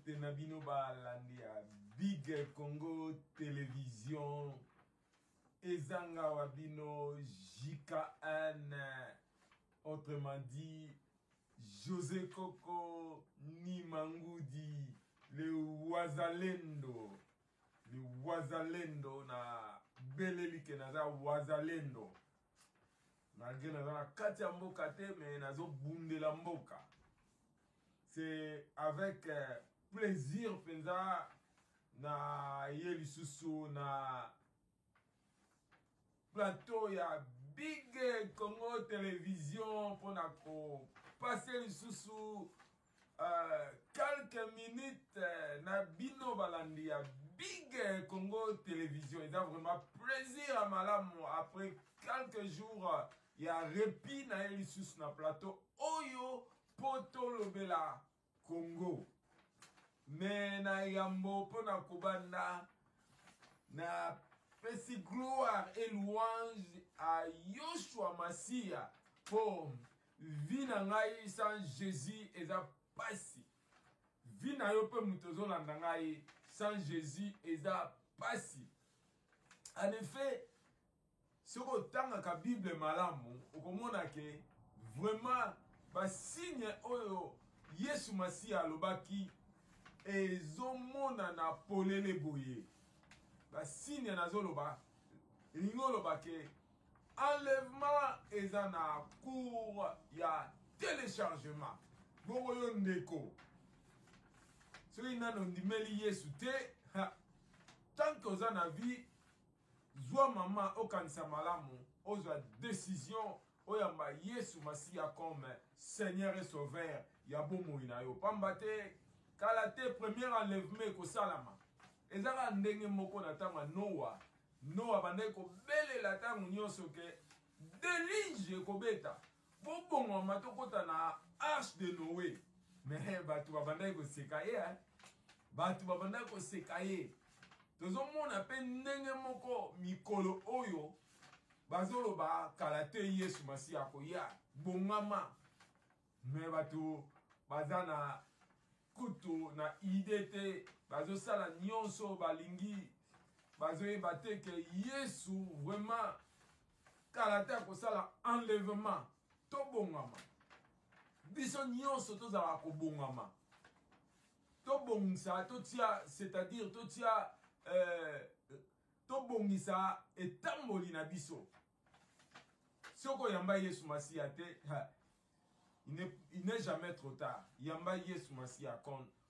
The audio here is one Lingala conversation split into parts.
te nabino balandi ya Big Congo Télévision ezanga wabino JKN, autrement dit José Coco Nimangudi, le Wazalendo na belelike naza Wazalendo malgré naza na kati ya mboka te mais nazo bundela mboka. C'est avec plaisir penza na ye lisusu na plateau ya Big Congo Télévision pour na ko passer lisusu quelques minutes na bino balandi ya Big Congo Télévision. Il a vraiment plaisir à malamu après quelques jours il y a répit na ye lisusu na plateau oyo poto lobela Congo. Mais na yambo pona kobanda na pesi gloire et louange à Yoshua Masia pour vie na ngai sans Jésus eza pasi. Vie na yo pe mutozo landa ngai sans Jésus eza pasi. En effet, ce que tanga ka Bible malamu okomona ke vraiment ba signe oyo Yesu Masia alobaki ezomona na polele boye. Ba signe nazoloba lingoloba ke enlèvement eza na cours ya téléchargement. Bongo yo ndeko. Soki nano ndimeli Yesu te, tant que oza na vie, zwa mama okanisa malamu, ozwa décision oyamba Yesu Masia comme Seigneur et Sauveur ya bomoi na yo. Pamba te kala te premier enlèvement ko salama. Ezaka ndenge moko na tanga Noah bandai ko belela tango nyonso ke déluge ko beta. Bobongo matokota na arche de Noé. Mais batu babandai ko sekaye batu babandai ko sekaye. Tozomona pe ndenge moko mikolo oyo bazoloba kala te Yesu Masia koya bongama. Mais batu bazana kutu na idete bazo sala nyonso balingi bazo ebate ke Yesu vraiment kalata ko sala enlèvement to bongama biso nyonso to zala ko bongama to bongisa to tia, c'est-à-dire to tia to bongisa etamboli na biso soko yamba Yesu Masia te il n'est jamais trop tard. Yamba Yesu Masia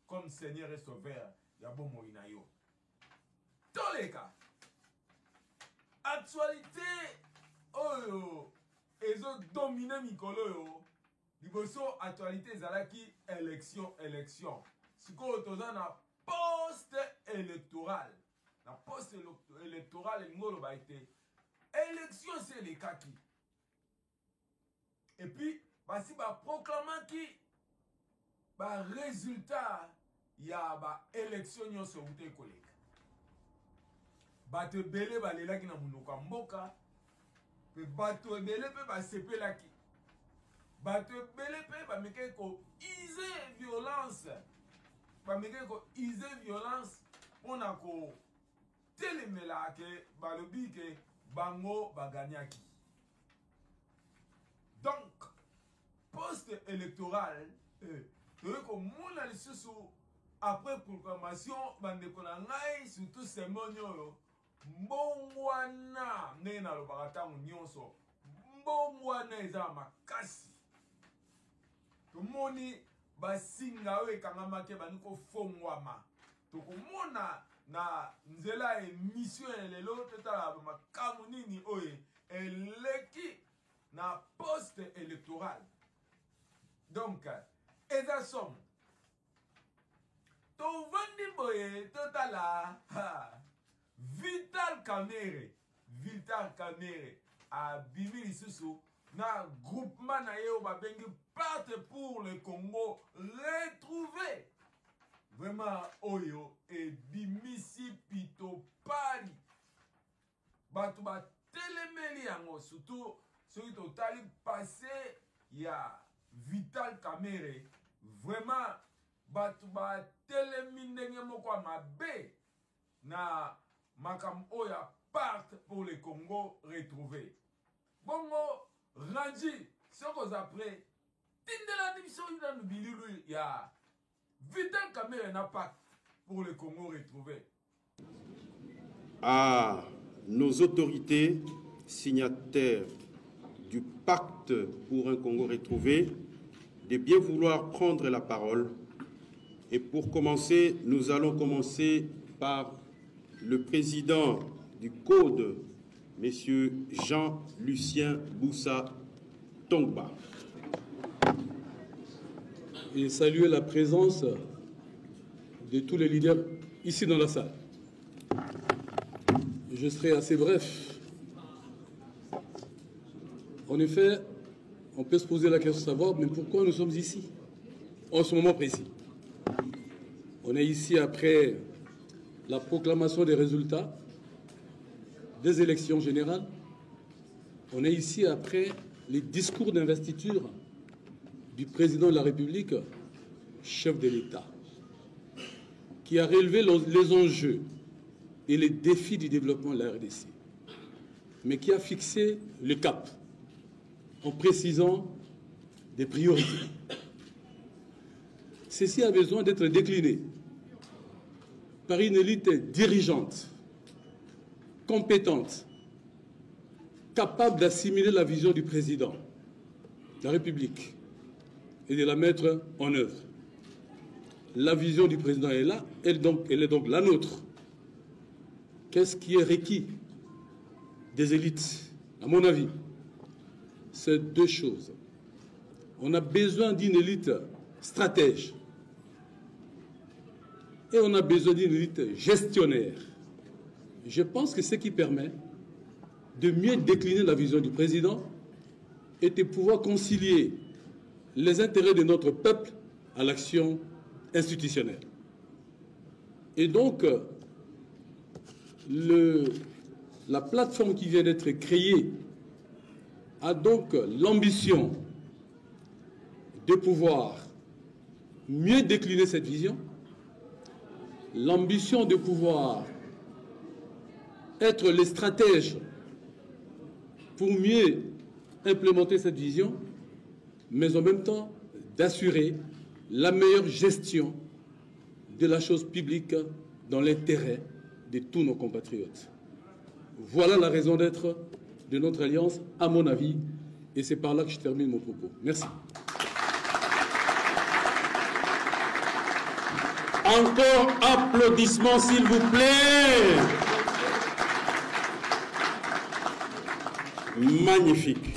comme Seigneur et Sauveur. Yabo Moinayo. Dans les cas, actualité, oh, ils ont dominé Mikolo yo. Liboso actualité zalaki élection. Si ko tozana post-électoral. La post-électoral ngolo ba été élection c'est les kaki. Et puis basi ba proclamant qui ba résultat ya ba élection nyonso ute koleka bato ebele balelaki na munoko mboka pe bato ebele pe ba sepelaki bato ebele pe ba meke ko ise violence pona ko telemela ke balobi ke bango baganyaki. Donc post-électoral, après proclamation, surtout ces monio, mbongwana nena lo barata nyonso, mbongwana eza makasi. To moni basinga we kangama ke baniko fongwama. To komona na nzela émission lelo totala makamu nini oye eleki na post-électoral. Donc, eza somme. To vandi boye totala Vital Kamerhe a bimi lisusu na groupement na ye babengi parte pour le Congo retrouvé. Vraiment oyo e bimisi pito pali. Batu ba telemeli yango surtout celui totali passé ya Vital Kamerhe vraiment bato batelemi ndenge moko ya mabe na makambo oyo ya Pacte pour le Congo retrouvé. Bongo Rangi soko za prêt tindela biso ina nubililu ya Vital Kamerhe na Pacte pour le Congo retrouvé. À nos autorités signataires du Pacte pour un Congo retrouvé de bien vouloir prendre la parole. Et pour commencer, nous allons commencer par le président du Code, M. Jean-Lucien Boussa Tongba. Et saluer la présence de tous les leaders ici dans la salle. Je serai assez bref. En effet, on peut se poser la question de savoir, mais pourquoi nous sommes ici, en ce moment précis? On est ici après la proclamation des résultats des élections générales. On est ici après les discours d'investiture du président de la République, chef de l'État, qui a relevé les enjeux et les défis du développement de la RDC, mais qui a fixé le cap en précisant des priorités. Ceci a besoin d'être décliné par une élite dirigeante, compétente, capable d'assimiler la vision du président de la République et de la mettre en œuvre. La vision du président est là, elle est donc la nôtre. Qu'est-ce qui est requis des élites? À mon avis, c'est deux choses. On a besoin d'une élite stratège et on a besoin d'une élite gestionnaire. Je pense que ce qui permet de mieux décliner la vision du président et de pouvoir concilier les intérêts de notre peuple à l'action institutionnelle. Et donc, la plateforme qui vient d'être créée a donc l'ambition de pouvoir mieux décliner cette vision, l'ambition de pouvoir être les stratèges pour mieux implémenter cette vision, mais en même temps d'assurer la meilleure gestion de la chose publique dans l'intérêt de tous nos compatriotes. Voilà la raison d'être de notre alliance, à mon avis, et c'est par là que je termine mon propos. Merci. Encore applaudissements, s'il vous plaît. Magnifique.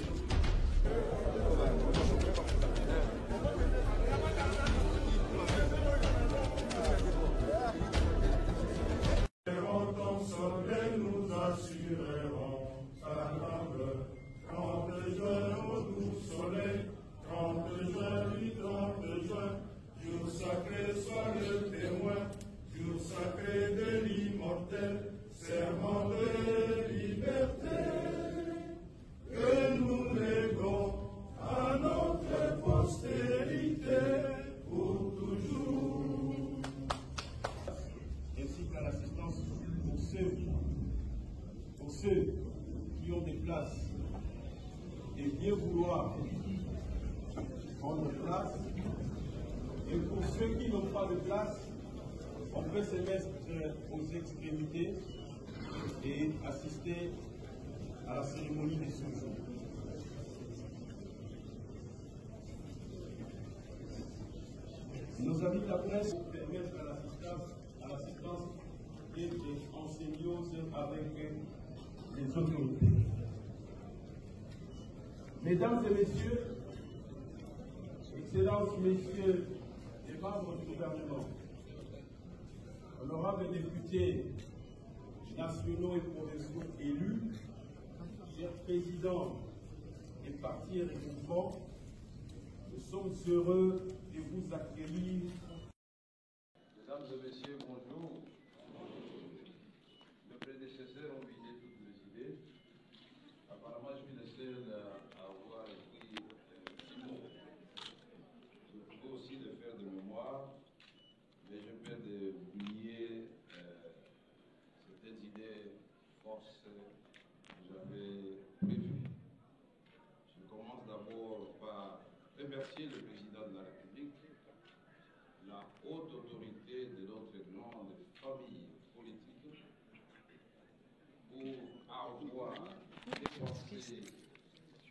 Nous assurerons sa grandeur. 30 juin au doux soleil, 30 juin du 30 juin, jour sacré soit le témoin, jour sacré de l'immortel, serment de liberté, que nous léguons à notre postérité pour toujours. Ainsi qu'à l'assistance pour ceux qui ont des places et bien vouloir prendre place, et pour ceux qui n'ont pas de place, on peut se mettre aux extrémités et assister à la cérémonie des sous. Nos amis de la presse permettent à l'assistance et des enseignants avec les autorités. Mesdames et messieurs, Excellences, Messieurs les membres du gouvernement, honorables députés nationaux et provinciaux élus, chers présidents des partis et groupements, nous sommes heureux de vous accueillir. Mesdames et messieurs, bonjour. Mes prédécesseurs ont visé toutes les idées. Apparemment, je suis le seul à avoir écrit 6 mots. Je peux aussi le faire de mémoire. remercier le président de la République, la haute autorité de notre grande famille politique, pour avoir dépensé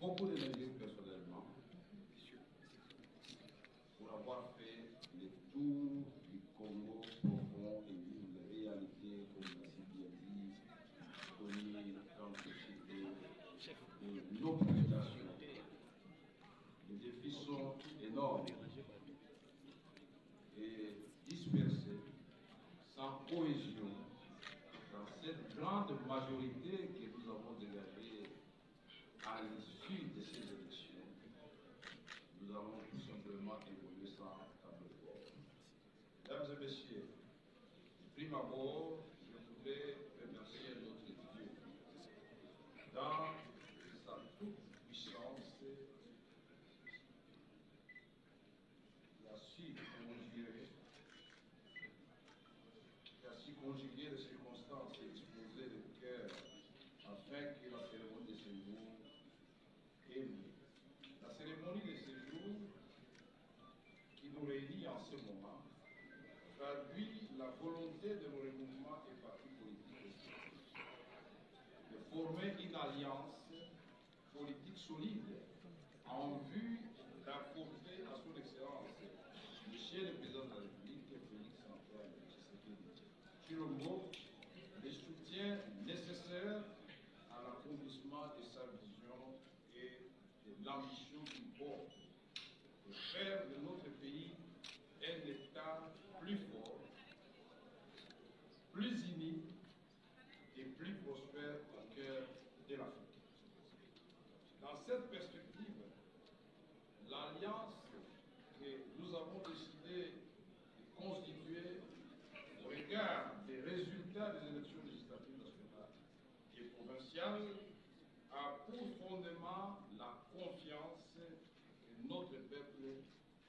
beaucoup d'énergie personnellement, pour avoir fait le tour du Congo profond et vivre les réalités, comme l'a si bien dit, Tony, quand de nos populations. Les défis sont énormes et dispersés, sans cohésion, dans cette grande majorité que nous avons dégagée à l'issue de ces élections. Nous allons tout simplement évoluer sans tableau de bord. Mesdames et messieurs, du prime abord, je voudrais remercier notre Dieu dans sa toute puissance. Il a su conjuguer les circonstances et exposer le cœur afin que la cérémonie de séjour ait lieu. La cérémonie de séjour qui nous réunit en ce moment traduit la volonté de nos mouvements et partis politiques de former une alliance politique solide en vue d'apporter à son excellence, Monsieur le Président de la République, Félix Antoine Tshisekedi Tshilombo, le soutien nécessaire à l'accomplissement de sa vision et de l'ambition qu'il porte de faire de notre pays un État plus fort, plus uni et plus prospère au cœur de l'Afrique. Dans cette perspective, l'alliance que nous avons décidé de constituer au regard des résultats des élections législatives nationales et provinciales a pour fondement la confiance que notre peuple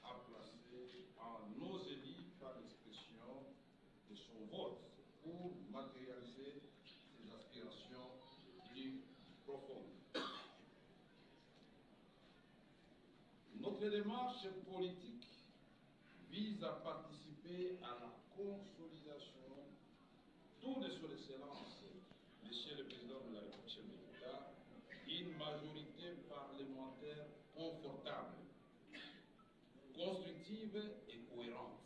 a placée en nos élus par l'expression de son vote pour matérialiser ses aspirations les plus profondes. Notre démarche politique vise à participer à la consolidation tout de son excellence, Monsieur le Président de la République chef de l'État, une majorité parlementaire confortable, constructive et cohérente.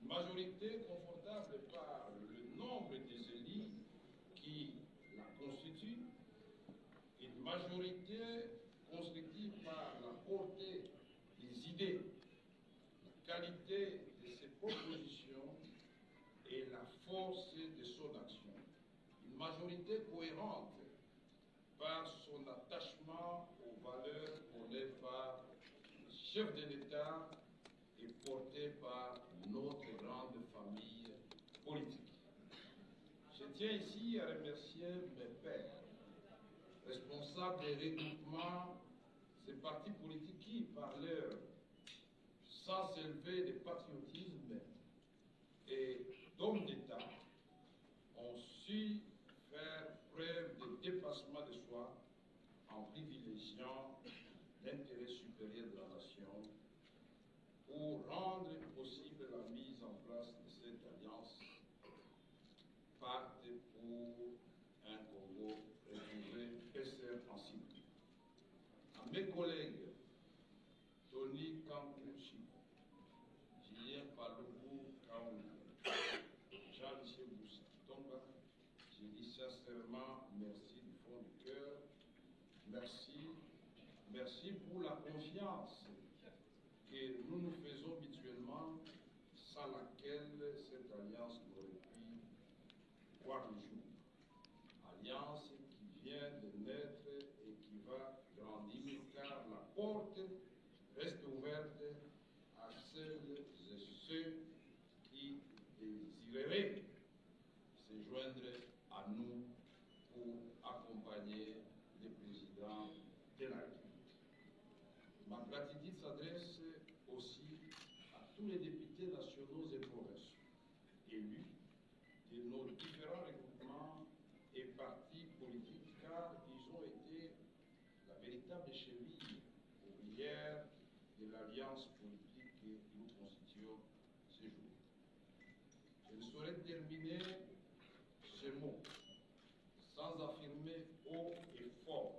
Une majorité confortable par le nombre des élus qui la constituent, une majorité constructive par la portée des idées, la qualité de ses propositions et la force de son action. Une majorité cohérente par son attachement aux valeurs prônées par le chef de l'État et portées par notre grande famille politique. Je tiens ici à remercier mes pairs, responsables des regroupements, ces partis politiques qui, par leur sens élevé de patriotisme et d'hommes d'État, ont su faire preuve de dépassement de soi en privilégiant l'intérêt supérieur de la nation pour rendre possible la mise en place de cette alliance Pacte pour un Congo retrouvé PCR-Principe. À mes collègues Tony Kankou-Chiko, Julien Paloubou Kaoulou, Jean-Michel Boussa-Tonga, je dis sincèrement merci du fond du cœur. Merci pour la confiance que nous nous faisons mutuellement, sans laquelle cette alliance n'aurait pu voir le jour. Alliance qui vient de naître et qui va grandir, car la porte reste ouverte à celles et ceux qui désireraient se joindre à nous pour accompagner le président de la République. Ma gratitude s'adresse aussi à tous les députés nationaux et provinciaux, élus de nos différents regroupements et partis politiques, car ils ont été la véritable cheville ouvrière saurais terminer ce mot sans affirmer haut et fort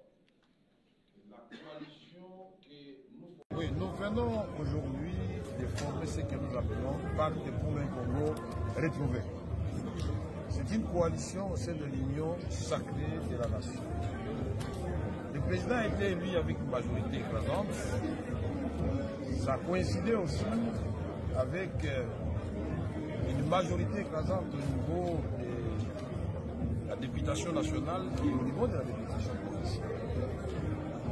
que la coalition que nous... Oui, nous venons aujourd'hui de former ce que nous appelons Pacte pour un Congo retrouvé. C'est une coalition au sein de l'Union sacrée de la nation. Le président a été élu avec une majorité écrasante. Ça a coïncidé aussi avec une majorité écrasante au niveau de la députation nationale et au niveau de la députation provinciale.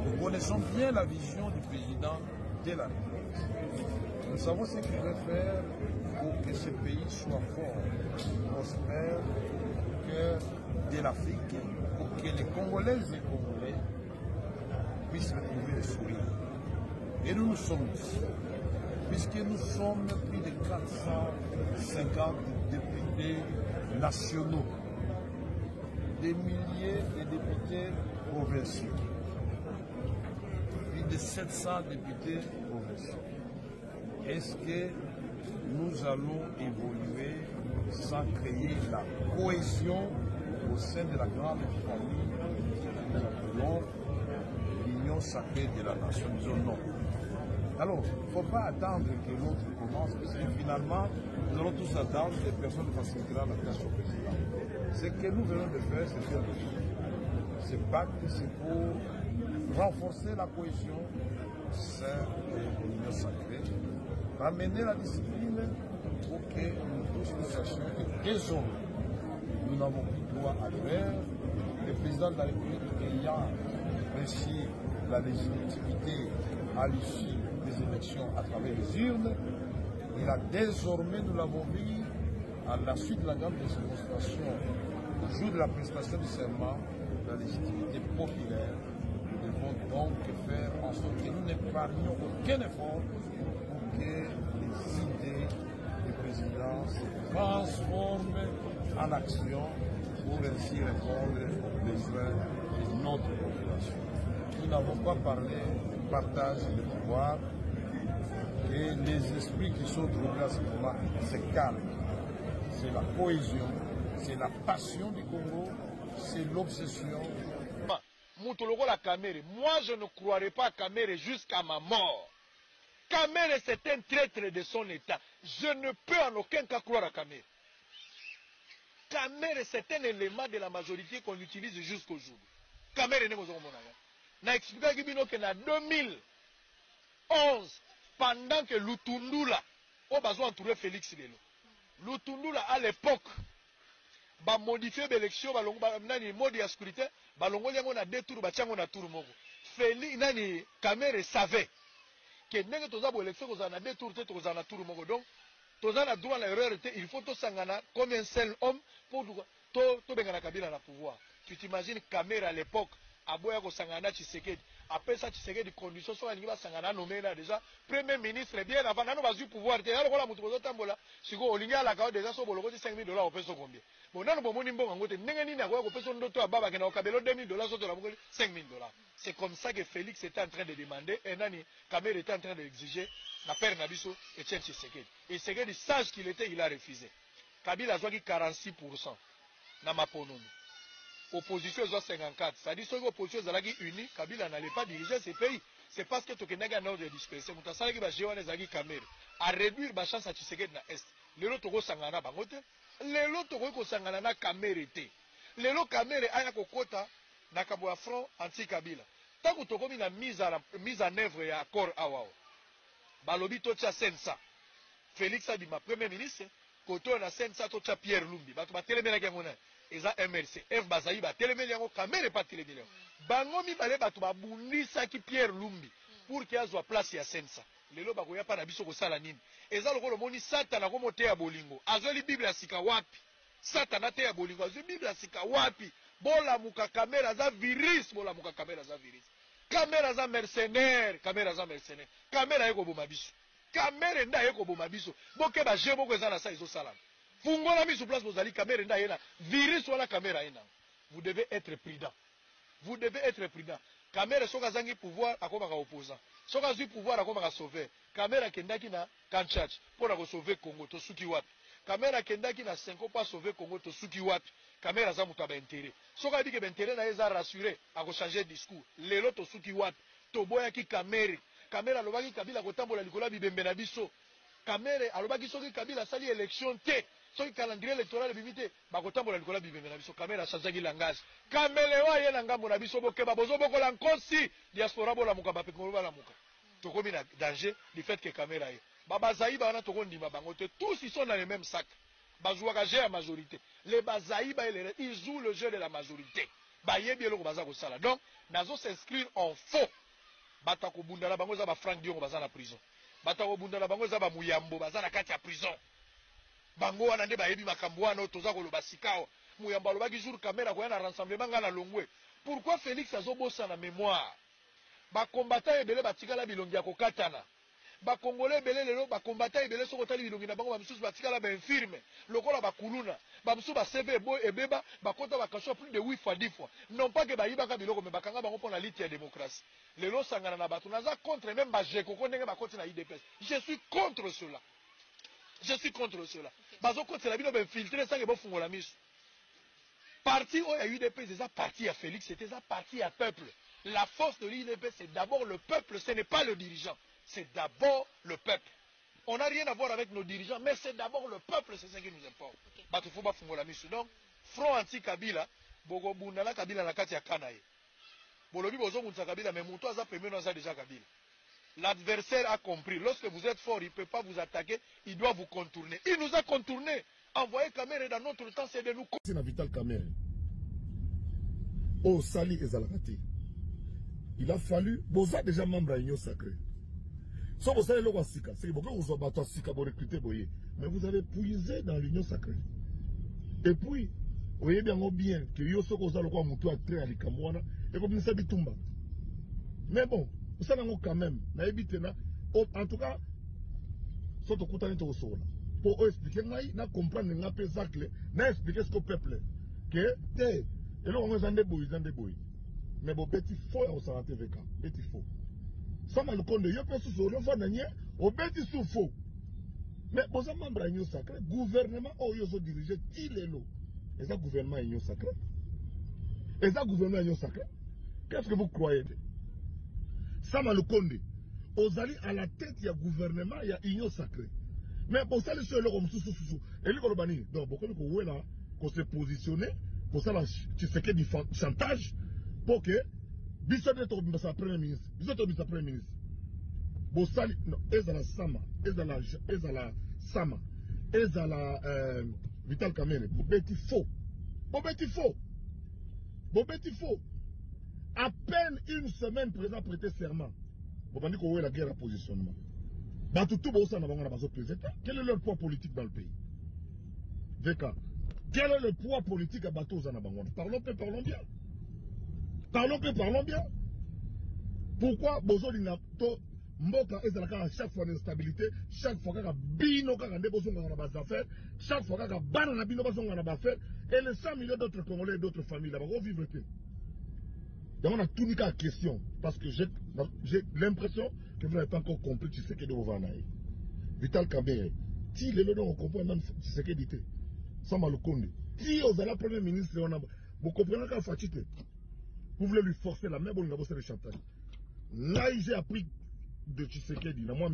Nous connaissons bien la vision du président de la République. Nous savons ce qu'il veut faire pour que ce pays soit fort, prospère, que de l'Afrique, pour que les Congolaises et Congolais puissent retrouver le sourire. Et nous nous sommes ici, puisque nous sommes plus de 450 députés nationaux, des milliers de députés provinciaux, plus de 700 députés provinciaux. Est-ce que nous allons évoluer sans créer la cohésion au sein de la grande famille que nous appelons l'Union sacrée de la nation? Nous disons non. Alors, il ne faut pas attendre que l'autre commence, parce que finalement, nous allons tous attendre que personne ne facilitera la tâche au président. Ce que nous venons de faire, c'est faire le chose. Ce pacte, c'est pour renforcer la cohésion au sein de l'Union sacrée, ramener la discipline pour que nous tous nous sachions que désormais, nous n'avons plus droit à l'erreur. Le président de la République ayant reçu la légitimité à l'issue des élections à travers les urnes, il a désormais, nous l'avons vu, à la suite de la grande démonstration, le jour de la prestation du serment, la légitimité populaire. Nous devons donc faire en sorte que nous n'épargnions aucun effort pour que les idées du président se transforment en action pour ainsi répondre aux besoins de notre population. Nous n'avons pas parlé de partage de pouvoir et les esprits qui sont troublés à ce moment se calment. C'est la cohésion, c'est la passion du Congo, c'est l'obsession. Moi, je ne croirai pas à Kamere jusqu'à ma mort. Kamere, c'est un traître de son État. Je ne peux en aucun cas croire à Kamere. Kamere, c'est un élément de la majorité qu'on utilise jusqu'au jour. Kamere, n'a expliqué que en 2011, pendant que Lutundula, on a entouré Félix Lelo. Lutundula, à l'époque, a modifié l'élection, a mode de sécurité, a détourné, a tour moko. Félix, Kamere savait que n'est que tu as élection, tu as détourné, tu as tour moko. Donc, tu as droit à l'erreur, il faut tout s'engana comme un seul homme pour tout benga Kabila na pouvoir. Tu t'imagines Kamere à l'époque, à Boya Sangana Tshisekedi, après ça Tshisekedi condition soit à Sangana nommé là déjà premier ministre bien avant nous va du pouvoir. Alors voilà mutuko tambola, siko olinga la ka déjà so boloko $5,000 au peso combien. Bon nano bomoni mbonga ngote ndenge nini na ko peso ndoto ababa ke na okabelo $2,000 so to la bokoli $5,000. C'est comme ça que Félix était en train de demander et nani Kamere était en train d'exiger la père Nabiso et Tshisekedi. Et Tshisekedi sage qu'il était, il a refusé. Kabila a 46% na maponomi. Opposition est 54. C'est-à-dire que l'opposition est unie, Kabila n'allait pas diriger ce pays. C'est parce que tu as un ordre de disperser. Tu as dit que Kamere à réduire la chance à Tshisekedi na Est. Les autres ont sangana bangote. Les autres ont sangana na Kamere te. Les autres Kamere a kokota na kabwa front anti-Kabila. Tant que tu as la mise en œuvre et accord awao. Balobi tocha sensa. Félix a dit ma premier ministre. Koto na sensa tocha Pierre Lumbi. Ba telemena kangona. Eza MRC F Bazaï ba telemeli yango Kamere pa telemeli yango bango mibale bato babundisa ki Pierre Lumbi pour qu'il azwa place ya sensa lelo bakoya pa na biso kosala nini eza lokolo moni satana ko mote ya bolingo azoli Bible sika wapi satana te ya bolingo azoli Bible sika wapi bola muka Kamere za virus bola muka Kamere za virus Kamere za mercenaire Kamere za mercenaire Kamere yeko boma biso Kamere nda yeko boma biso boke ba je boko eza na sa izo salama. Fungola mis sur place Bozali Kamere nda yena virus wala Kamere yena. Vous devez être prudent. Vous devez être prudent. Kamere soka zangi pouvoir akoma ka opposant. Soka zui pouvoir akoma ka sauver. Kamere kendaki na Kanchach pour na sauver Congo to suki wapi. Kamera kendaki na 5 ans pas sauver Congo to suki wapi. Kamera za mutu ba intérêt. Soka bi ke ba intérêt na eza rassurer, a ko changer discours. Lelo to suki wapi. To boya ki kamera. Kamera lobaki Kabila ko tambola likola bibembe na biso. Kamera alobaki soki Kabila sali élection te. Soki calendrier électoral bimité ba ko tambola likola bibembe na biso. Kamera changaki langage. Kamele wa ye na ngambo na biso bokeba bozo bokola nkosi diaspora bola muka ba pekolo bala muka. Tokomi na danger du fait que Kamera ye. Babazaïba wana tokondima bango te, tous ils sont dans le même sac. Bazouaka j'ai la majorité. Les Bazaïba ils jouent le jeu de la majorité. Bayebi eloko baza ko sala. Donc nazo s'inscrire en faux. Batako bundala bango za ba Frank Diongo baza na prison. Batako bundala bango za ba Muyambo baza na kati ya prison. Bango wana nde bayebi makambo wana toza ko loba sikao. Muyambo alobaki jour Kamera ko yana rassemblement ngana Longwe. Pourquoi Félix azobosa na mémoire? Ba combattant ebele batikala bilongi ya kokatana. Ba Congolais belé lelo ba combattant ebele soko tali bilongi na bango ba misusu batikala ba infirme lokola ba kuluna ba misusu ba CV boy ebeba ba kota ba kaso plus de 8 fois 10 fois non pas que ba yibaka biloko mais bakanga bango pour la lutte ya démocratie lelo sangana na batu naza contre même ba jeko ko ndenge ba koti na IDPS. Je suis contre cela. Je suis contre cela. Bazo koti la bino ba infiltrer sange bo fungola miso. Parti o ya UDPS c'est ça parti à Félix, c'était ça parti à peuple. La force de l'UDPS c'est d'abord le peuple, ce n'est pas le dirigeant. C'est d'abord le peuple. On n'a rien à voir avec nos dirigeants, mais c'est d'abord le peuple, c'est ce qui nous importe. Donc, front anti-Kabila, Bogo Bundala Kabila na kati ya Kanaye. Bolobi Bozo Munsa Kabila, mais Mouto Aza Premier Noza déjà Kabila. L'adversaire a compris. Lorsque vous êtes fort, il ne peut pas vous attaquer, il doit vous contourner. Il nous a contourné. Envoyer Kamere dans notre temps, c'est de nous contourner. C'est la Vital Kamere. Oh, Sali et Zalakati. Il a fallu, Boza déjà membre à l'Union Sacrée. Si vous savez le Sika, c'est que vous avez battu Sika pour recruter Boye. Mais vous avez puisé dans l'Union Sacrée. Et puis, vous voyez bien que vous avez moutou à très à l'Ikamouana et comme ça bitumba. Mais bon, vous savez quand même, en tout cas, soit au côté de Sola. Pour expliquer, na comprendre, na pesacle, na expliquer ce que le peuple que et là on est en débrouille. Mais bon, petit faux, on s'en a TVK. Petit faux. Ça m'a le compte de Yopé sous le fond de au petit sous faux. Mais aux membres de l'Union Sacrée, gouvernement, oh, ils ont dirigé Tilelo. Et ça, gouvernement de l'Union Sacrée. Et ça, gouvernement de l'Union Sacrée. Qu'est-ce que vous croyez? Ça m'a le compte de. Aux alliés à la tête, il y a gouvernement, il y a Union Sacrée. Mais pour ça, les seuls comme sous. Et les Kolobani, donc, beaucoup de gens là, qu'on s'est positionné, pour ça, tu sais qu'il y a du chantage, pour que. Bissote to sa premier ministre. Bissote to sa premier ministre. Bosali non, ezala sama, ezala sama, ezala Vital Kamere. Bobeti faux. Bobeti faux. Bobeti faux. À peine une semaine présent prêter serment. Bobandi ko la guerre à positionnement. Batutu bosa na bango na bazo président. Quel est leur poids politique dans le pays? VK. Quel est le poids politique à bateau na bango? Parlons bien. Parlons bien. Pourquoi Bozo Linato Mboka ezalaka à chaque fois d'instabilité, chaque fois qu'il y a bino kaka nde bozo ngana ba affaires, chaque fois qu'il y a bana na bino bozo ngana ba affaires et les 100 millions d'autres Congolais et d'autres familles là vont vivre que. Donc on a tout mis à question parce que j'ai l'impression que vous n'avez pas encore compris ce que de vous vanaï. Vital Kamere, si les lots on comprend même ce que dit. Ça m'a le connu. Si aux la premier ministre on a vous comprenez qu'à fatigué. Vous voulez lui forcer la main, vous n'avez pas le chantage. Là, j'ai appris de Tshisekedi. Moi,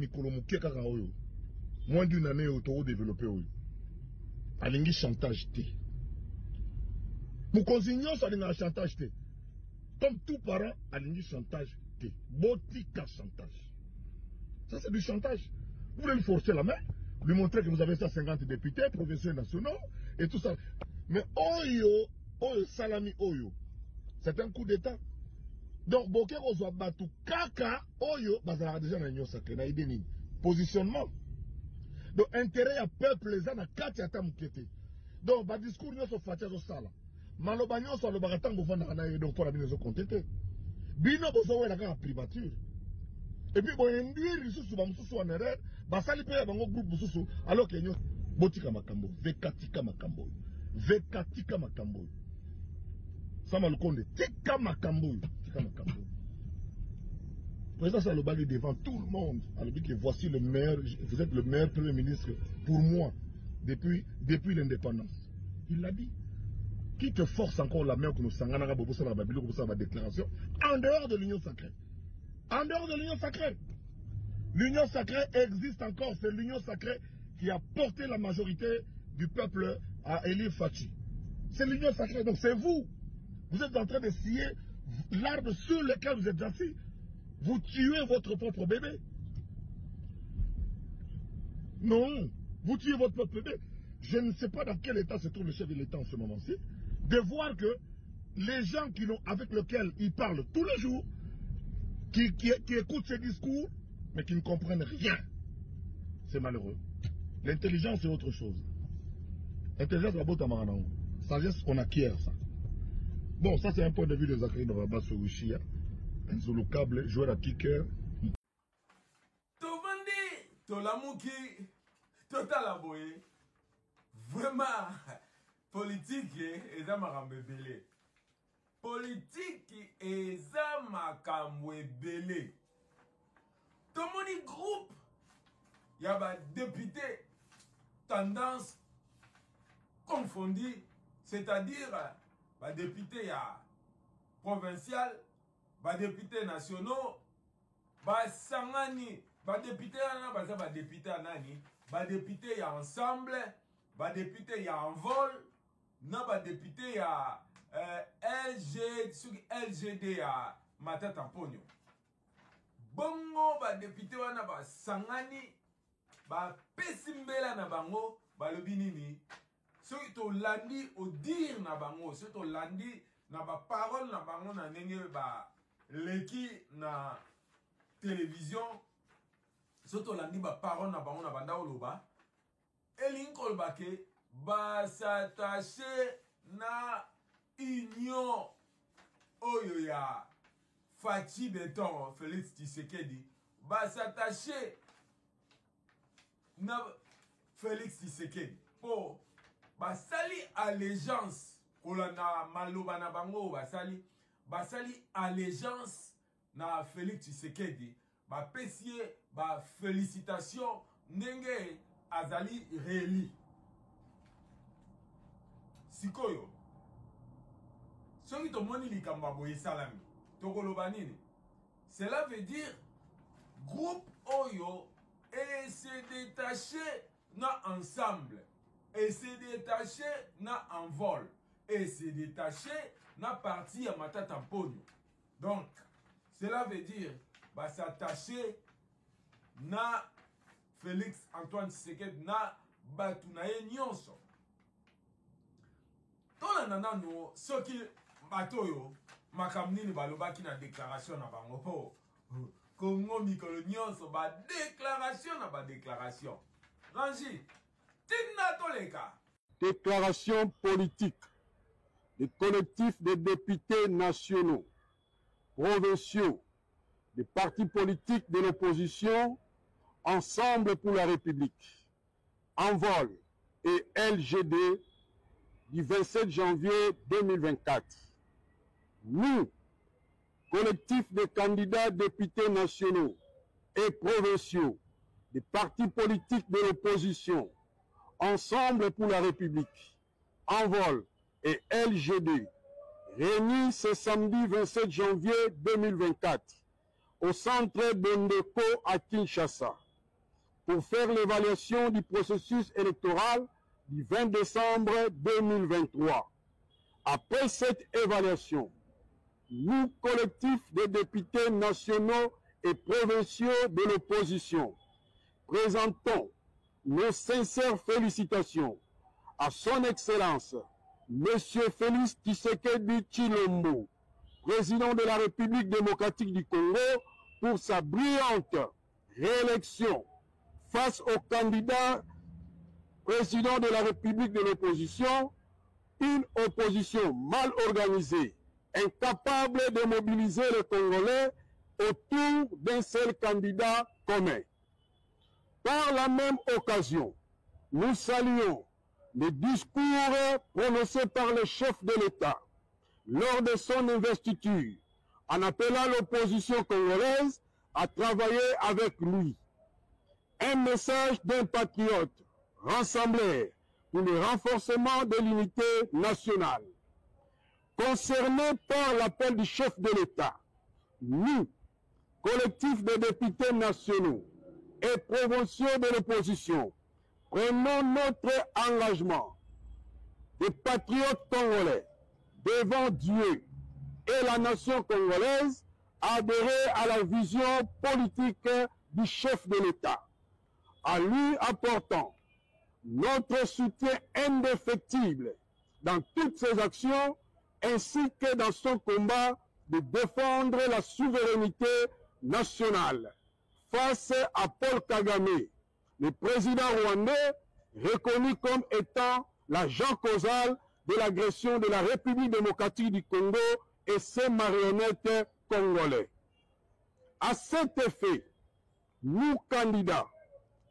moins d'une année, auto développé. Alingi chantage. Pour continuer, ça a chantage. Comme tout parent, alingi chantage. Botika chantage. Ça, c'est du chantage. Vous voulez lui forcer la main, lui montrer que vous avez 150 députés, professeurs nationaux, et tout ça. Mais Oyo, Salami Oyo. C'est un coup d'État. Donc, Boké Ozo Batou Kaka, Oyo, Bazara déjà dans l'Union Sacrée, na idéni. Positionnement. Donc, intérêt à peuple, les gens, na Katiata Moukete. Donc, ba discours, nous sommes fatigés au sala. Malobagnon, soit le baratan, vous vendez à donc, pour la bine, nous sommes contentés. Bino, vous avez la privature. Et puis, vous induire, les sous, vous en erreur, basali paye, vous groupe, vous alors que l'Union, Botika Makambo, Vekatika Makambo. Ça m'a le compte de Tika Makambo. Président Salobali devant tout le monde. Alors dit que voici le meilleur, vous êtes le meilleur premier ministre pour moi. depuis l'indépendance. Il l'a dit. Qui te force encore la main que nous sangana bobo ça va bilo ça va déclaration en dehors de l'union sacrée. En dehors de l'union sacrée. L'union sacrée existe encore, c'est l'union sacrée qui a porté la majorité du peuple à élire Fachi. C'est l'union sacrée, donc c'est vous. Vous êtes en train de scier l'arbre sur lequel vous êtes assis. Vous tuez votre propre bébé. Non, vous tuez votre propre bébé. Je ne sais pas dans quel état se trouve le chef de l'État en ce moment-ci. De voir que les gens avec lesquels il parle tous les jours, qui écoutent ses discours, mais qui ne comprennent rien. C'est malheureux. L'intelligence, c'est autre chose. Intelligence, la botte à Maranao. Sagesse, on acquiert ça. Bon, ça, c'est un point de vue de Zachary Navaba sur Wishia. Un solo câble, joueur à kicker. Tovandi, Tolamuki, Totalaboye. Vraiment, politique, et ça m'a belé. Politique, et ça m'a belé. Tout le monde groupe, il y a des députés, tendance confondue, c'est-à-dire, des députés provinciaux, des députés nationaux, des sangani, des députés anani, des députés ensemble, des députés en vol, des députés LGD Matata Pogno. Bongo député wana sangani pesimbela na bango balobi nini soki to landi au dire na bango soki to landi na parole na bango na ndenge leki na télévision soki to landi parole na bango na banda oloba elingi koloba ke s'attacher na union oyo ya Fachi Beton, Félix Tshisekedi, s'attacher na Félix Tshisekedi pour sali allégeance kolana maloba na bango basali allégeance na Félix Tshisekedi pesie félicitations ndenge azali réeli sikoyo soki tomoni likamba boye salami. Cela veut dire groupe Oyo et se détacher na ensemble et se détacher na en vol et se détacher na partie à Matata Pogno. Donc cela veut dire s'attacher na Félix Antoine Tshisekedi na batunaye nyonso. Tona nanano soki batoyo makamnini balobaki na déclaration na bango po Congo mikolo nyonso déclaration na déclaration. Rangi tina toleka. Déclaration politique des collectifs des députés nationaux, provinciaux, des partis politiques de l'opposition, Ensemble pour la République, Envol et LGD du 27 janvier 2024. Nous, collectifs de candidats députés nationaux et provinciaux, des partis politiques de l'opposition, Ensemble pour la République, Envol et LGD, réunis ce samedi 27 janvier 2024 au centre Bondeko à Kinshasa pour faire l'évaluation du processus électoral du 20 décembre 2023. Après cette évaluation, nous, collectifs de députés nationaux et provinciaux de l'opposition, présentons nos sincères félicitations à son Excellence, M. Félix Tshisekedi Tshilombo, président de la République démocratique du Congo, pour sa brillante réélection face au candidat président de la République de l'opposition, une opposition mal organisée, incapable de mobiliser les Congolais autour d'un seul candidat commun. Par la même occasion, nous saluons les discours prononcés par le chef de l'État lors de son investiture, en appelant l'opposition congolaise à travailler avec lui. Un message d'un patriote rassemblèrent pour le renforcement de l'unité nationale. Concernés par l'appel du chef de l'État, nous, collectif de députés nationaux et provinciaux de l'opposition, prenons notre engagement de patriotes congolais devant Dieu et la nation congolaise à adhérer à la vision politique du chef de l'État, en lui apportant notre soutien indéfectible dans toutes ses actions ainsi que dans son combat de défendre la souveraineté nationale face à Paul Kagame, le président rwandais reconnu comme étant l'agent causal de l'agression de la République démocratique du Congo et ses marionnettes congolais. À cet effet, nous, candidats,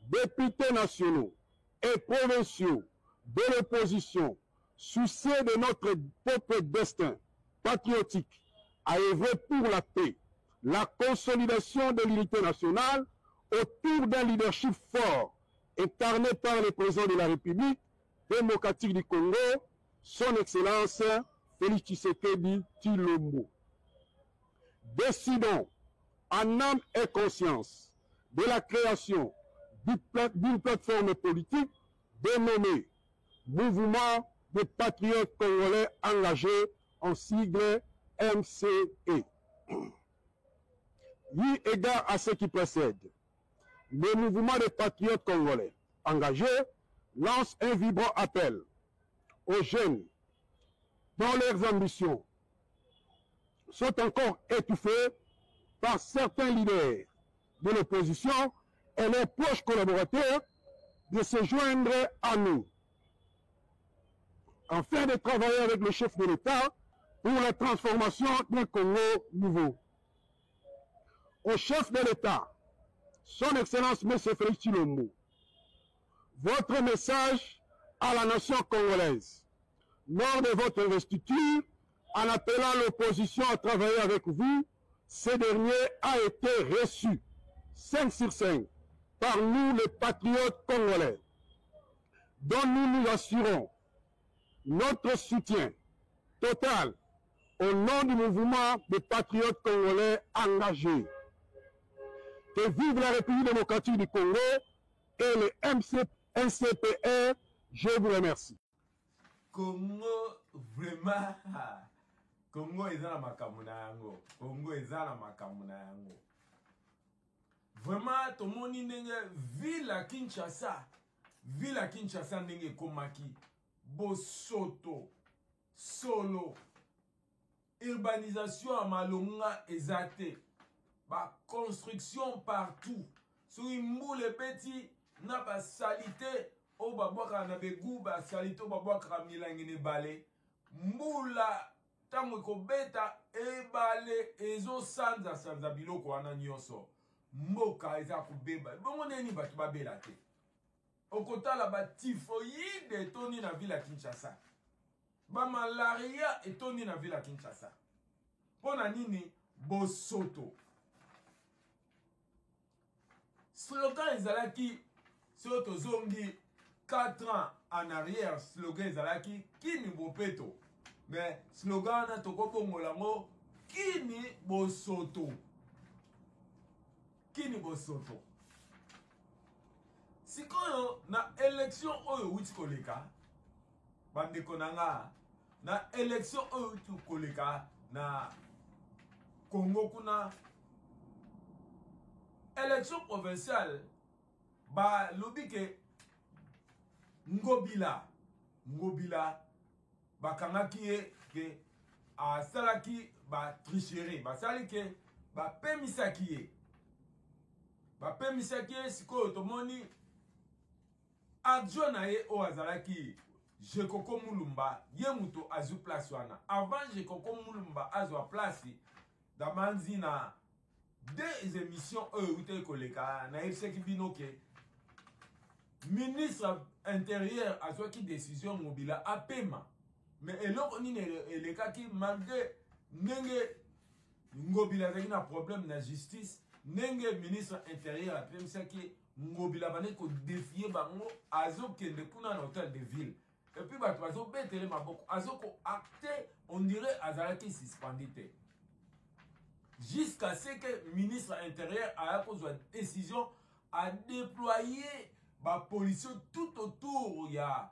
députés nationaux et provinciaux de l'opposition, soucieux de notre propre destin patriotique, à œuvrer pour la paix, la consolidation de l'unité nationale autour d'un leadership fort incarné par le président de la République démocratique du Congo, son Excellence Félix Tshisekedi Tshilombo. Décidons en âme et conscience de la création d'une plateforme politique dénommée Mouvement des patriotes congolais engagés, en sigle MCE. Eu égard à ce qui précède, le mouvement des patriotes congolais engagés lance un vibrant appel aux jeunes dont leurs ambitions sont encore étouffées par certains leaders de l'opposition et leurs proches collaborateurs de se joindre à nous, afin de travailler avec le chef de l'État pour la transformation d'un Congo nouveau. Au chef de l'État, son Excellence M. Félix Tshilombo, votre message à la nation congolaise, lors de votre investiture, en appelant l'opposition à travailler avec vous, ce dernier a été reçu 5 sur 5 par nous les patriotes congolais, dont nous nous assurons notre soutien total au nom du mouvement des patriotes congolais engagés. Que vive la République démocratique du Congo et le NCPR, je vous remercie. Congo, vraiment, Congo est dans la makamuna. Congo est dans la makamuna. Vraiment, tout le monde est ville à Kinshasa. Ville à Kinshasa n'est komaki. Bosoto, solo, urbanisation à Malonga ezate, ba construction partout. Sur une moule petit, n'a pas salité, au babouaka na begou, ba salité au babouaka milangine balé. Moula, tango ko beta, e balé, ezo sanza biloko wana nyonso. Moka eza ko beba. Bon, on est ni batu babelate. Au côté la typhoïde est toni na ville à Kinshasa. Ba malaria est toni na ville à Kinshasa. Pona nini bosoto. Slogan ezalaki soto zongi 4 ans en arrière, slogan ezalaki kini bopeto. Mais slogan na toko bongolango kini bosoto. Kini bosoto. Si quand na élection oyo witi koleka bandeko nanga na élection oyo witi koleka na Congo kuna élection provinciale ba lobike ngobila bakangaki ye ke asalaki ba tricherie basali ke ba pemisaki ye sikoyo tomoni adjoint na ye o azalaki Jekoko Mulumba ye muto azu place wana avant Jekoko Mulumba azwa place damanzi na deux émissions ute koleka na yebisaki bino ke ministre intérieur azwaki décision mobila apema mais eloko nini elekaki malgré ndenge ngobila azalaki na problème na justice Nenge ministre intérieur a pensé que Ngobila bane ko défier bango azo kende kuna na hôtel de ville. Et puis bato azo betele maboko azo ko acté on dirait azalaki suspendité. Jusqu'à ce que le ministre intérieur a pris une décision à déployer la police tout autour il y a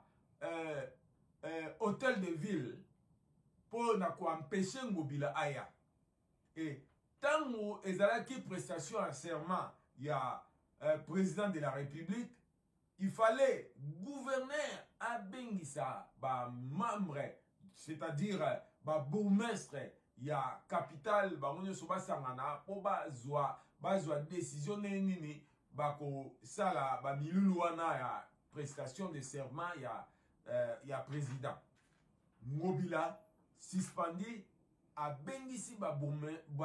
hôtel de ville pour empêcher Ngobila aya. Et tant que ezalaki prestation en serment il y a président de la République, il fallait gouverneur à Bengissa ba membre, c'est-à-dire ba bourgmestre il y a capital bangonyo soba sangana po bazwa décision nini bako sala ba milulu wana ya prestation de serment ya président Ngobila suspendi a bengisi ba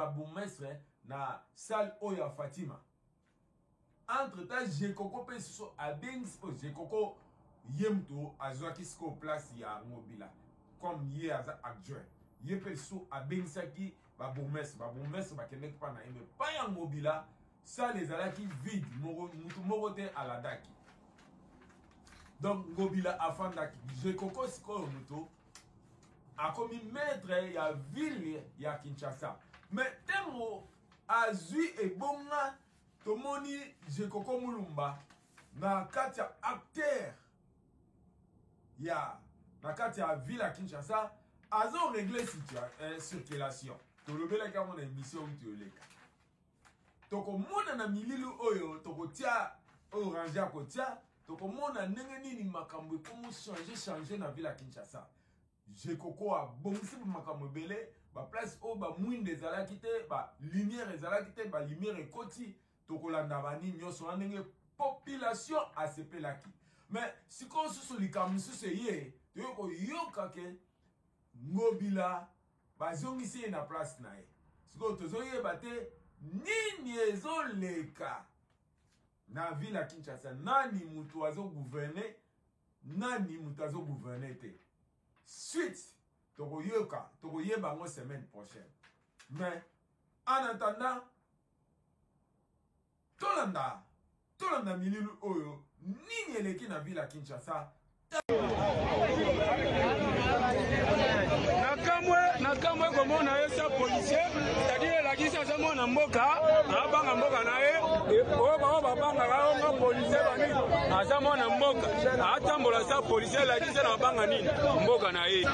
bourgmestre na salle oya Fatima. Entre temps Jekoko pe so a bengisi po Jekoko yemto azwaki sko place ya Ngobila comme yé adjoint. Yé perso a bengsaki ba bourgmestre ba kenek pa na ime pa ya Ngobila ça les alaki vide mutu morote à la daki. Donc Ngobila afandaki Jekoko siko mutu a commis maître ya ville ya Kinshasa. Mais temo azui e bonga tomoni Jekoko Mulumba na kati ya acteur ya na kati ya ville ya Kinshasa azo régler circulation. Tolobela ka mon émission utioleka. Toko mona na mililu oyo toko tia orange ko tia toko mona ndenge nini makambo komo changer na ville ya Kinshasa. Jekoko a bongisi makambo belé ba place o ba mwinde ezalaki te ba lumière ezalaki te ba lumière ekoti toko landa bani nyoso ndenge population asepelaki. Mais si ko susu likambo susu ye to yoka ke Ngobila bazongisi na place na ye. Siko tozoye bate nini ezoleka na ville ya Kinshasa, nani mutu azo gouverner, nani mutu azo gouverner te. Suite tokoyoka tokoyeba ngo semaine prochaine. Mais en attendant tolanda mililu oyo nini eleki na ville ya Kinshasa. Nakamwe komona esa policier, c'est-à-dire la gisa za mona mboka, abanga mboka na ye, oyo babanga ka policier bani, aza mona mboka, atambola sa policier la gisa na banga nini, mboka na ye.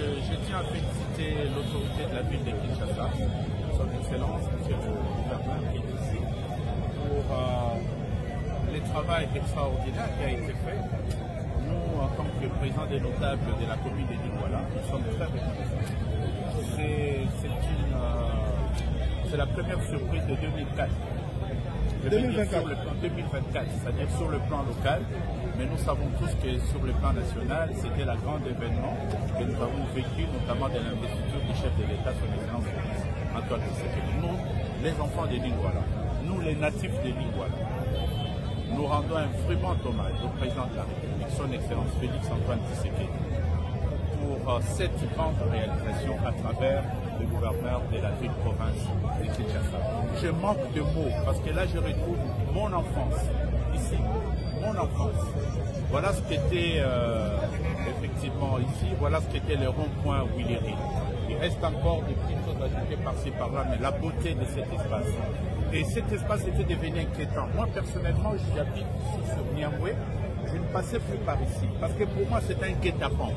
Je tiens à féliciter l'autorité de la ville de Kinshasa, son Excellence, monsieur le gouverneur qui est ici, pour le travail extraordinaire qui a été fait. Nous, en tant que président des notables de la commune de Lingouala, nous sommes très reconnaissants. C'est la première surprise de 2004. 2024, c'est-à-dire sur le plan local, mais nous savons tous que sur le plan national, c'était la grande événement que nous avons vécu, notamment de l'investiture du chef de l'État, son Excellence Antoine Tshisekedi. Nous, les enfants de Lingouala, nous les natifs de Lingouala, nous rendons un friand hommage au président de la République, son Excellence Félix Antoine Tshisekedi, pour cette grande réalisation à travers le gouverneur de la ville-province de Kinshasa. Je manque de mots parce que là je retrouve mon enfance, ici, mon enfance. Voilà ce qu'était effectivement ici, voilà ce qu'était le rond-point Willery. Il reste encore des petites choses ajoutées par-ci par-là, mais la beauté de cet espace. Et cet espace était devenu inquiétant. Moi personnellement, j'habite ici sur Niamoué, je ne passais plus par ici parce que pour moi c'est un guet-apens.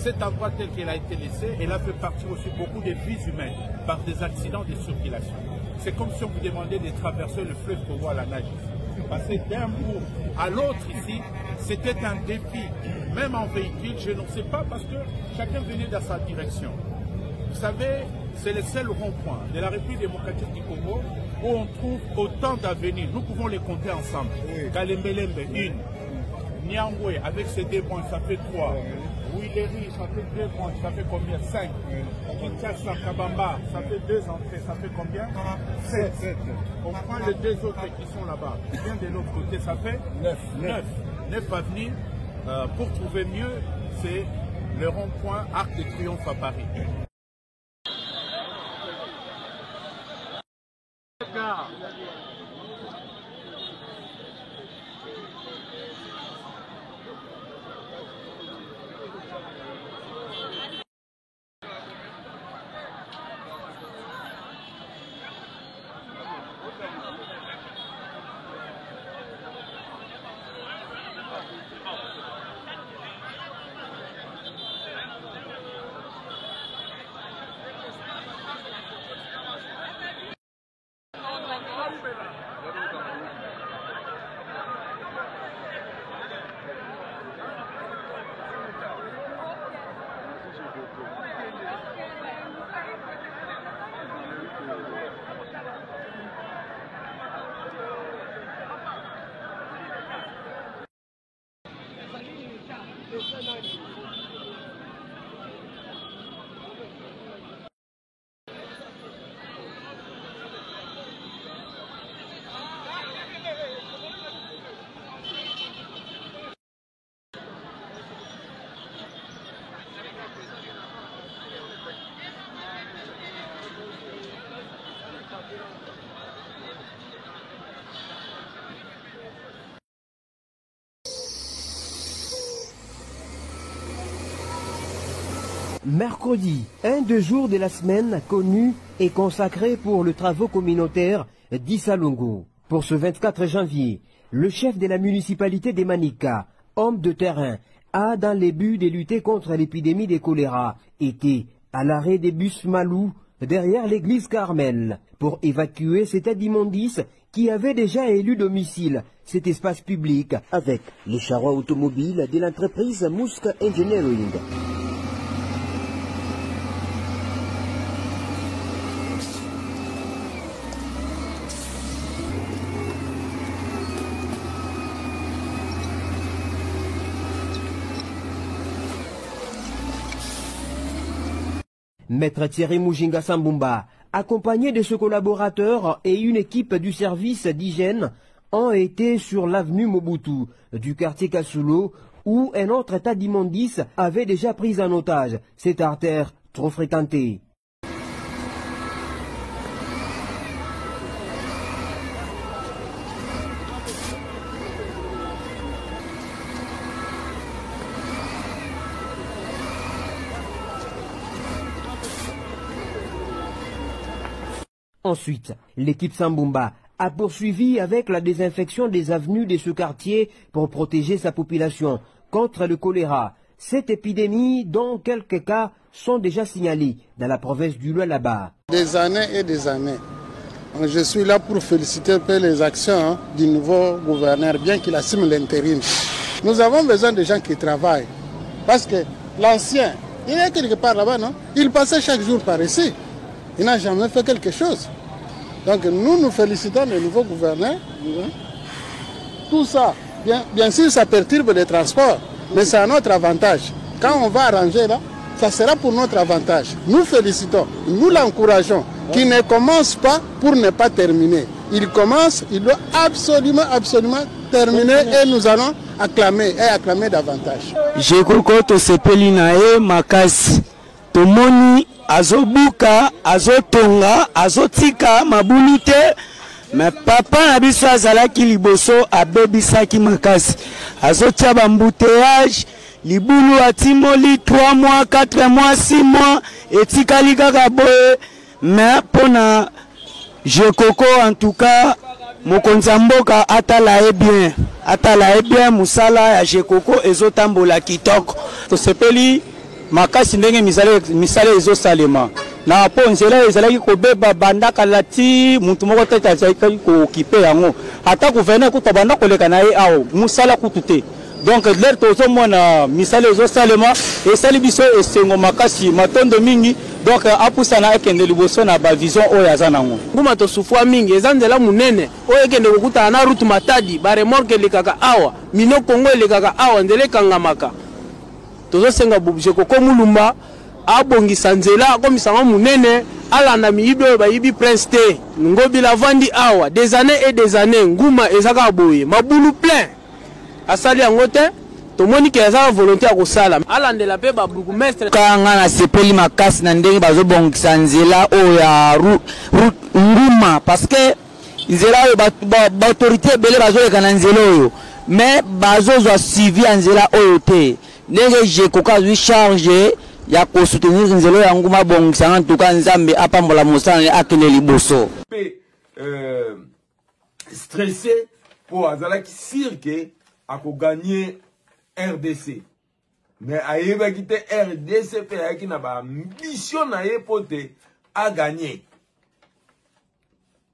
cet endroit tel qu'il a été laissé, il a fait partir aussi beaucoup de vies humaines par des accidents de circulation. C'est comme si on vous demandait de traverser le fleuve Congo à la nage. Passer d'un bout à l'autre ici, c'était un défi. Même en véhicule, je ne sais pas parce que chacun venait dans sa direction. Vous savez, c'est le seul rond-point de la République démocratique du Congo où on trouve autant d'avenirs. Nous pouvons les compter ensemble. Kalembelembe, 1. Nyangwe, avec ses 2 points, ça fait 3. Ouileri, ça fait 2 points, ça fait combien? 5. Kinshasa, Kabamba, ça fait 2 entrées, ça fait combien? 7. On prend les 2 autres qui sont là-bas. Bien de l'autre côté, ça fait 9 avenues. Pour trouver mieux, c'est le rond-point Arc de Triomphe à Paris. Mercredi, un des jours de la semaine connu et consacré pour le travaux communautaire d'Issalongo. Pour ce 24 janvier, le chef de la municipalité de Manika, homme de terrain, a, dans les buts de lutter contre l'épidémie de choléra, été à l'arrêt des bus Malou derrière l'église Carmel pour évacuer cet immondice qui avait déjà élu domicile cet espace public avec les charrois automobiles de l'entreprise Musk Engineering. Maître Thierry Mujinga Sambumba, accompagné de ses collaborateurs et une équipe du service d'hygiène, ont été sur l'avenue Mobutu du quartier Kasulo où un autre tas d'immondices avait déjà pris en otage cette artère trop fréquentée. Ensuite, l'équipe Sambumba a poursuivi avec la désinfection des avenues de ce quartier pour protéger sa population contre le choléra. Cette épidémie, dont quelques cas sont déjà signalés dans la province du Lualaba. Des années et des années. Je suis là pour féliciter un peu les actions du nouveau gouverneur, bien qu'il assume l'intérim. Nous avons besoin de gens qui travaillent. Parce que l'ancien, il est quelque part là-bas, non? Il passait chaque jour par ici. Il n'a jamais fait quelque chose. Donc nous félicitons le nouveau gouverneur. Tout ça, bien sûr, ça perturbe les transports, mais c'est à notre avantage. Quand on va arranger là, ça sera pour notre avantage. Nous félicitons, nous l'encourageons, qu'il ne commence pas pour ne pas terminer. Il commence, il doit absolument terminer et nous allons acclamer davantage. Je crois que c'est Pelinae Makasi. Tomoni azobuka, azotonga, azotika mabunite, mais papa na biso azalaki liboso abebisaki makasi. Azotia bambouteillage, libulu atimoli 3 mois, 4 mois, 6 mois, etikali kaka boye, mais pona Jekoko en tout cas, mokonzi mboka atala bien musala ya Jekoko ezotambola kitoko. To sepeli makasi ndenge misala ezosalema na po nzela ezalaki kobeba banda kalati mutu moko tete azalaki kokipe yango ata gouverneur kuta banda koleka na ye awo musala kutu te donc lere tozomona misala ezosalema esali biso esengo makasi matondo mingi donc apusana ekende liboso na bavision oyo aza nango nguma tosufwa mingi eza nzela munene oyo ekende kokutana na route matadi baremorke elekaka awa mino kongo elekaka awa nzela ekangamaka tozosenga bobje koko mulumba abongisa nzela akomisanga munene alanda miyibi oyo bayibi prince te ngobi lavandi awa des années nguma ezaka boye mabulu plein asali yango te tomoni ke azala volonté ya kosala alandela mpe babourgmestre kanga na sepeli makasi na ndenge bazobongisa nzela oyo ya nguma parce que nzela oyo baautorité ebele bazoleka na nzela oyo mais bazozwa suivi ya nzela oyo te ndenge jekoka azwi charge ya kosoutenir nzela ya nguma bongisanga ntuka nzambe apambola mosala akende liboso mpe stressé po azalaki sirke akoganye RDC mais ayebaki te RDC mpe ayaki na bamission na ye po te aganye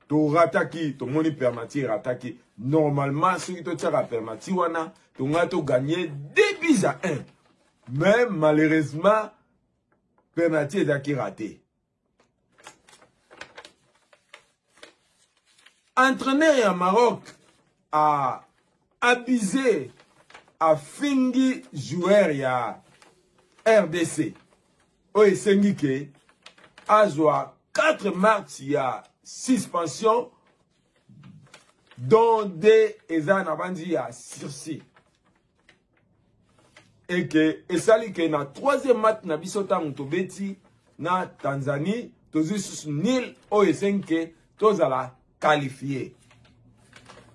torataki tomoni permati rataki normalement soki totiaka permati wana tonga toganye 2-1 mais malheureusement permati ezalaki raté. Entraîneur ya Maroc a abusé a fingi joueur ya RDC oyo esengi ke azwa 4 matchs ya suspension dont 2 eza na bandi ya sursis et que esali ke na 3e match na biso ntango tobeti na Tanzanie tozwi susu nil oyo esengi ke tozala qualifié.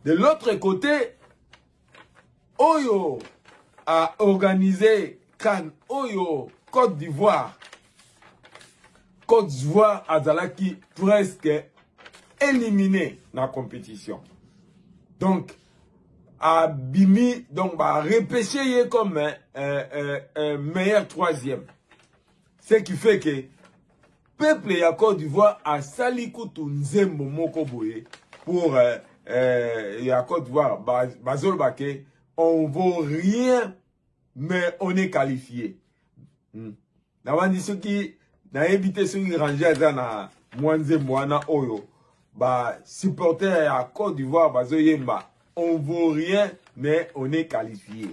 De l'autre côté, Oyo a organisé CAN Oyo Côte d'Ivoire. Côte d'Ivoire a zalaki presque éliminé dans la compétition. Donc, a bimi, donc, va repêcher comme un meilleur 3e. Ce qui fait que peuple ya Côte d'Ivoire a sali kutu nzembo moko boye pour ya Côte d'Ivoire bazol bake on vaut rien mais on est qualifié. Na wandi soki na ebité soki ranger za na mwanzembo wana oyo ba supporter ya Côte d'Ivoire bazo yemba on vaut rien mais on est qualifié.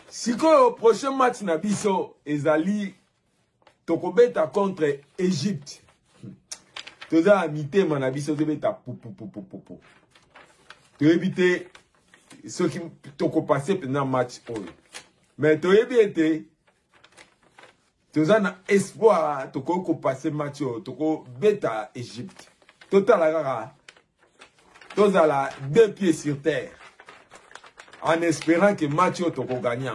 Siko prochain match na biso ezali tokobeta contre Égypte. Toza amité manabiso tobeta pou. Toyebite ce qui toko passé pendant match oyo. Mais toyebite toza na espoir toko ko passer match oyo toko beta Égypte. Total kaka toza la 2 pieds sur terre en espérant que match oyo toko gagner.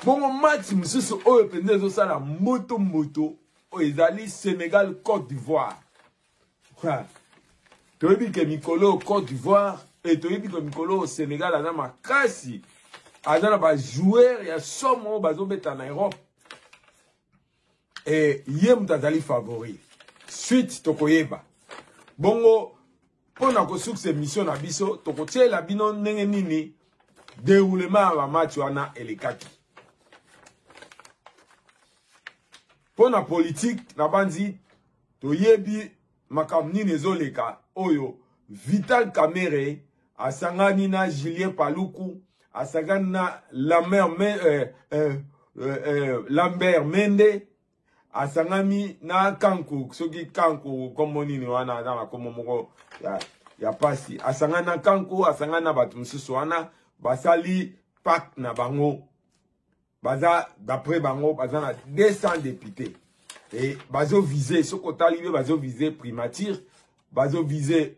Bon match mususu oyo pende zo sala moto oyo ezali Sénégal Côte d'Ivoire. Toyebi ke mikolo Côte d'Ivoire et toyebi ke mikolo Sénégal aza makasi aza na ba joueur ya somo bazobeta na Europe et yem tazali favori suite tokoyeba bongo pona ko succès mission na biso tokotiela bino ndenge nini déroulement ya match wana elekaki. Pour la politique, na bandi, to yebi makamni nezoleka oyo Vital Kamerhe asangani na Julien Paluku asangani na Lambert Mende asangani na Kanku soki Kanku komoni ni wana na komomoko ya pasi asangani na Kanku asangani na batu mususu wana basali pak na bango. Baza d'après bango baza na 200 députés et bazo visé ce côté libre bazo visé primature bazo visé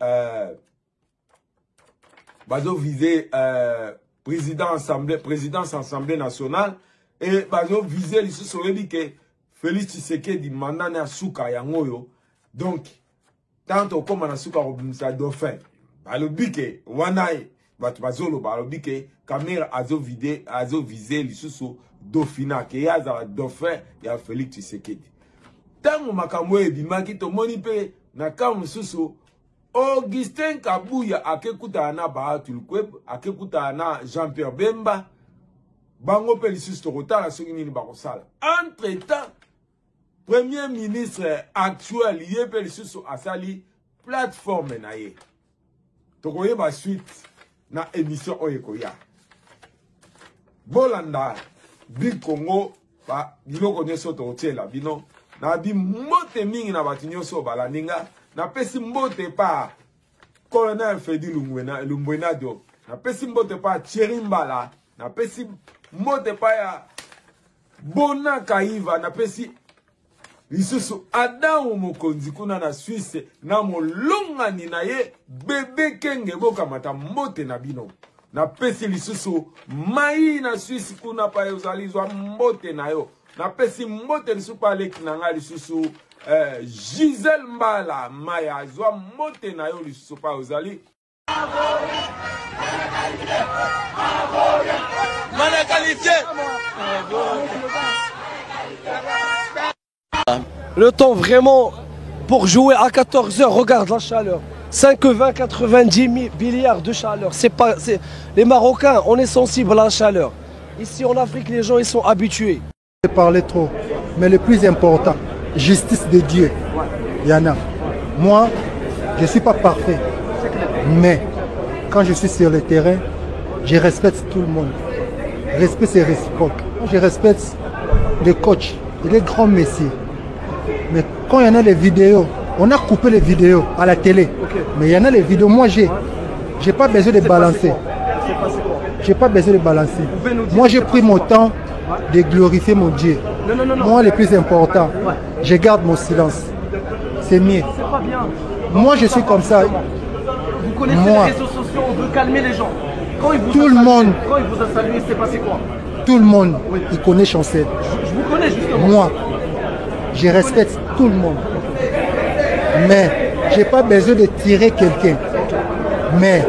présidence assemblée nationale et bazo visé les soyebi que Félix Tshisekedi mandat na suka yango yo donc tant comme na suka obimisa dauphin balobi ke wana bato bazoloba alobi ke caméra azovise lisusu Dauphina ke ye azala dauphin ya Félix Tshisekedi. Ntango makambo ebimaki tomoni mpe na ka mosusu Augustin Kabuya akekutana na Bahati Lukwebo, akekutana na Jean-Pierre Bemba, bango pe lisusu tokotala soki nini bakosala. Entre-temps, Premier ministre actuel ye pe lisusu asali plateforme na ye. Tokoyeba suite na émission oyo ekoya. Bolanda Big Congo ba biloko nyonso tokotiela bino na bi mbote mingi na bato nyonso balandinga. Na pesi mbote pa Colonel Fedi Lumbwenado, na pesi mbote pa Thierry Mbala, na pesi mbote pa ya Bona Kaiva, na pesi lisusu Adamu Mokonzi kuna na Suisse na molongani na ye bebe kenge boka mata mbote na bino. Na pesi lisusu mai na Suisse kuna pa yozalizwa mbote na yo. Na pesi mbote lisusu pa leki na nga lisusu Gisèle Mbala Maya zwa mote na yo lisusu pa ozali le temps vraiment pour jouer à 14h, regarde la chaleur. 5,20, 90 milliards de chaleur. Les Marocains, on est sensible à la chaleur. Ici en Afrique, les gens ils sont habitués. Je parlais trop, mais le plus important, justice de Dieu, il y en a. Moi, je ne suis pas parfait, mais quand je suis sur le terrain, je respecte tout le monde. Respect, c'est réciproque. Je respecte les coachs et les grands messieurs. Mais quand il y en a les vidéos, on a coupé les vidéos à la télé. Mais il y en a les vidéos, moi j'ai pas besoin de balancer. J'ai pas besoin de balancer. Moi j'ai pris mon temps de glorifier mon Dieu. Moi le plus important, je garde mon silence. C'est mieux. Moi je suis comme ça. Vous connaissez les réseaux sociaux, on veut calmer les gens. Quand il vous tout le monde. Quand il vous a salué, c'est passé quoi? Tout le monde, il connaît Chancel. Je vous connais justement. Moi, je respecte tout le monde. Mais j'ai pas besoin de tirer quelqu'un. Mais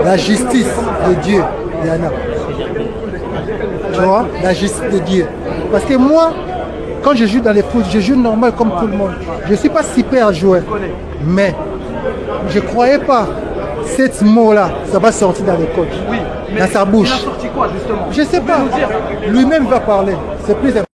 la justice de Dieu, il y en a. Tu vois, la justice de Dieu. Parce que moi, quand je joue dans les foot, je joue normal comme tout le monde. Je ne suis pas super joueur. Mais je ne croyais pas cette mot-là, ça va sortir dans les coachs, dans sa bouche. Il a sorti quoi justement? Je ne sais pas. Lui-même va parler. C'est plus important.